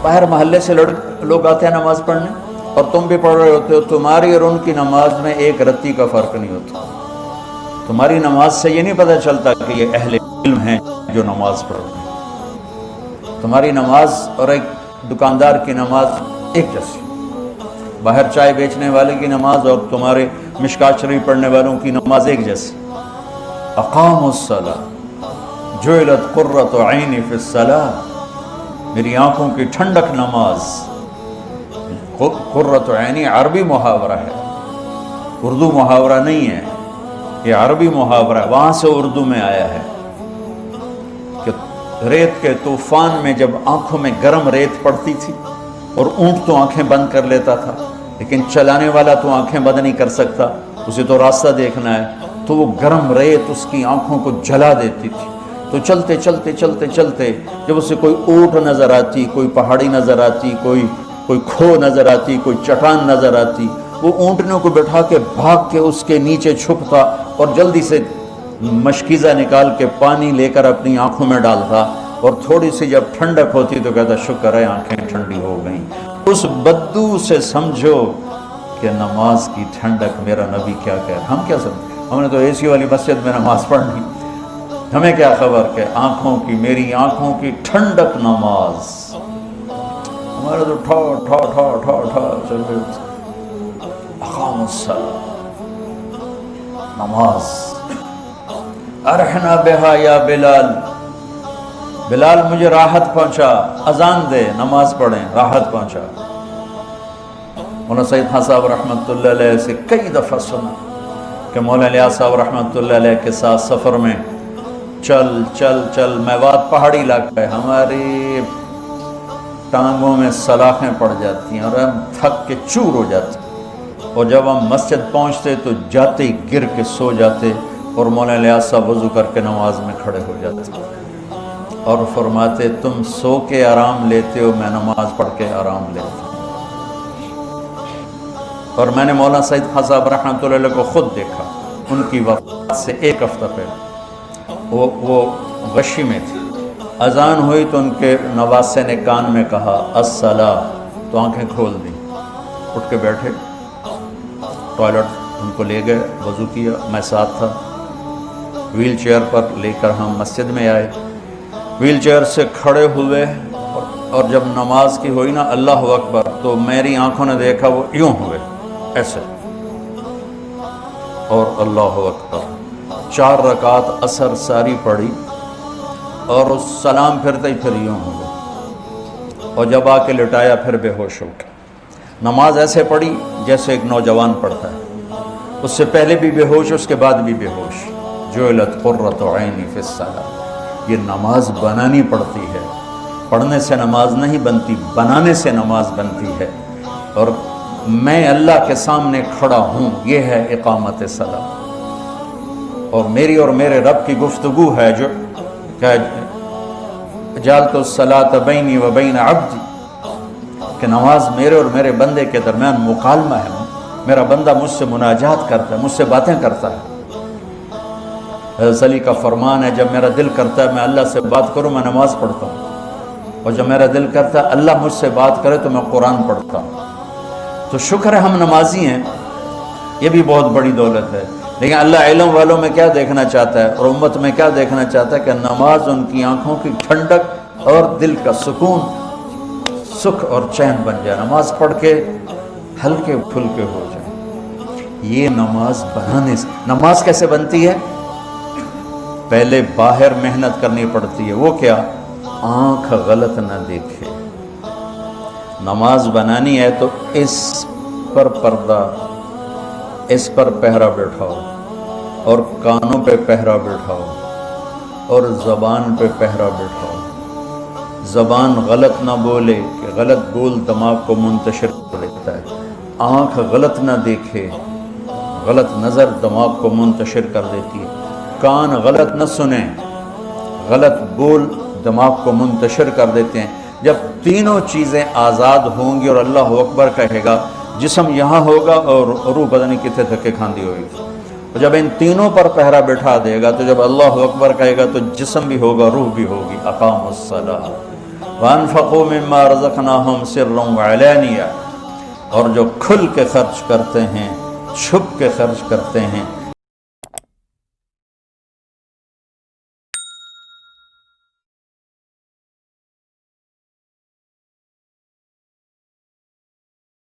باہر محلے سے لوگ آتے ہیں نماز پڑھنے اور تم بھی پڑھ رہے ہوتے ہو، تمہاری اور ان کی نماز میں ایک رتی کا فرق نہیں ہوتا۔ تمہاری نماز سے یہ نہیں پتہ چلتا کہ یہ اہل علم ہیں جو نماز پڑھ رہے ہیں۔ تمہاری نماز اور ایک دکاندار کی نماز ایک جیسی، باہر چائے بیچنے والے کی نماز اور تمہارے مشکات شریف پڑھنے والوں کی نماز ایک جیسی۔ اقاموا الصلاۃ جعلت قرۃ عینی فی الصلاۃ، میری آنکھوں کی ٹھنڈک نماز۔ قرۃ عینی عربی محاورہ ہے، اردو محاورہ نہیں ہے، یہ عربی محاورہ ہے، وہاں سے اردو میں آیا ہے کہ ریت کے طوفان میں جب آنکھوں میں گرم ریت پڑتی تھی اور اونٹ تو آنکھیں بند کر لیتا تھا، لیکن چلانے والا تو آنکھیں بند نہیں کر سکتا، اسے تو راستہ دیکھنا ہے، تو وہ گرم ریت اس کی آنکھوں کو جلا دیتی تھی۔ تو چلتے چلتے چلتے چلتے جب اسے کوئی اونٹ نظر آتی، کوئی پہاڑی نظر آتی، کوئی کھو نظر آتی، کوئی چٹان نظر آتی، وہ اونٹنوں کو بٹھا کے بھاگ کے اس کے نیچے چھپتا اور جلدی سے مشکیزہ نکال کے پانی لے کر اپنی آنکھوں میں ڈالتا، اور تھوڑی سی جب ٹھنڈک ہوتی تو کہتا شکر ہے آنکھیں ٹھنڈی ہو گئیں۔ اس بدو سے سمجھو کہ نماز کی ٹھنڈک میرا نبی کیا کہہ رہا ہے۔ ہم کیا سمجھیں؟ ہم نے تو اے سی والی مسجد میں نماز پڑھنی، ہمیں کیا خبر کہ آنکھوں کی، میری آنکھوں کی ٹھنڈک نماز۔ ہمارا تو ٹھا ٹھا ٹھا ٹھا ٹھا چل رہے تھے۔ اقام الصلاۃ، نماز۔ ارحنا بہا یا بلال، بلال مجھے راحت پہنچا، اذان دے نماز پڑھیں، راحت پہنچا۔ مولانا سید خان صاحب رحمۃ اللہ علیہ سے کئی دفعہ سنا کہ مولانا الیاس صاحب رحمۃ اللہ علیہ کے ساتھ سفر میں چل چل چل، میوات پہاڑی علاقہ ہے، ہماری ٹانگوں میں سلاخیں پڑ جاتی ہیں اور ہم تھک کے چور ہو جاتے ہیں، اور جب ہم مسجد پہنچتے تو جاتے ہی گر کے سو جاتے، اور مولانا الیاس صاحب وضو کر کے نماز میں کھڑے ہو جاتے اور فرماتے تم سو کے آرام لیتے ہو، میں نماز پڑھ کے آرام لیتا ہوں۔ اور میں نے مولانا سید خان صاحب رحمۃ اللہ علیہ کو خود دیکھا، ان کی وفات سے ایک ہفتہ پہلے وہ غشی میں تھی، اذان ہوئی تو ان کے نواسے نے کان میں کہا الصلاۃ، تو آنکھیں کھول دیں، اٹھ کے بیٹھے، ٹوائلٹ ان کو لے گئے، وضو کیا، میں ساتھ تھا، ویل چیئر پر لے کر ہم مسجد میں آئے، ویل چیئر سے کھڑے ہوئے، اور جب نماز کی ہوئی نا اللہ اکبر، تو میری آنکھوں نے دیکھا وہ یوں ہوئے ایسے، اور اللہ اکبر، 4 رکعات عصر ساری پڑھی، اور اس سلام پھرتے ہی پھر یوں ہو گئے، اور جب آ کے لٹایا پھر بے ہوش ہو گئے۔ نماز ایسے پڑھی جیسے ایک نوجوان پڑھتا ہے، اس سے پہلے بھی بے ہوش، اس کے بعد بھی بے ہوش۔ جعلت قرۃ عینی فی الصلاۃ، یہ نماز بنانی پڑتی ہے، پڑھنے سے نماز نہیں بنتی، بنانے سے نماز بنتی ہے۔ اور میں اللہ کے سامنے کھڑا ہوں، یہ ہے اقامت صلاۃ، اور میری اور میرے رب کی گفتگو ہے جو کہ جعلت الصلاۃ بینی و بین عبدی، کہ نماز میرے اور میرے بندے کے درمیان مکالمہ ہے، میرا بندہ مجھ سے مناجات کرتا ہے، مجھ سے باتیں کرتا ہے۔ حضرت علی کا فرمان ہے جب میرا دل کرتا ہے میں اللہ سے بات کروں میں نماز پڑھتا ہوں، اور جب میرا دل کرتا ہے اللہ مجھ سے بات کرے تو میں قرآن پڑھتا ہوں۔ تو شکر ہے ہم نمازی ہیں، یہ بھی بہت بڑی دولت ہے، لیکن اللہ علم والوں میں کیا دیکھنا چاہتا ہے اور امت میں کیا دیکھنا چاہتا ہے کہ نماز ان کی آنکھوں کی ٹھنڈک اور دل کا سکون، سکھ اور چین بن جائے، نماز پڑھ کے ہلکے پھلکے ہو جائیں۔ یہ نماز بنانے سے، نماز کیسے بنتی ہے؟ پہلے باہر محنت کرنی پڑتی ہے، وہ کیا؟ آنکھ غلط نہ دیکھے۔ نماز بنانی ہے تو اس پر پردہ، اس پر پہرا بٹھاؤ، اور کانوں پہ پہرا بٹھاؤ، اور زبان پہ پہرا بٹھاؤ۔ زبان غلط نہ بولے کہ غلط بول دماغ کو منتشر کر دیتا ہے، آنکھ غلط نہ دیکھے، غلط نظر دماغ کو منتشر کر دیتی ہے، کان غلط نہ سنیں، غلط بول دماغ کو منتشر کر دیتے ہیں۔ جب تینوں چیزیں آزاد ہوں گی اور اللہ اکبر کہے گا، جسم یہاں ہوگا اور روح پتہ نہیں کتنے دھکے کھاندی ہوگی، اور جب ان تینوں پر پہرا بٹھا دے گا تو جب اللہ اکبر کہے گا تو جسم بھی ہوگا، روح بھی ہوگی۔ اقام الصلاۃ وَأَنفَقُوا مِمَّا رَزَقْنَاهُمْ سِرًّا وَعَلَانِيَةً، اور جو کھل کے خرچ کرتے ہیں، چھپ کے خرچ کرتے ہیں،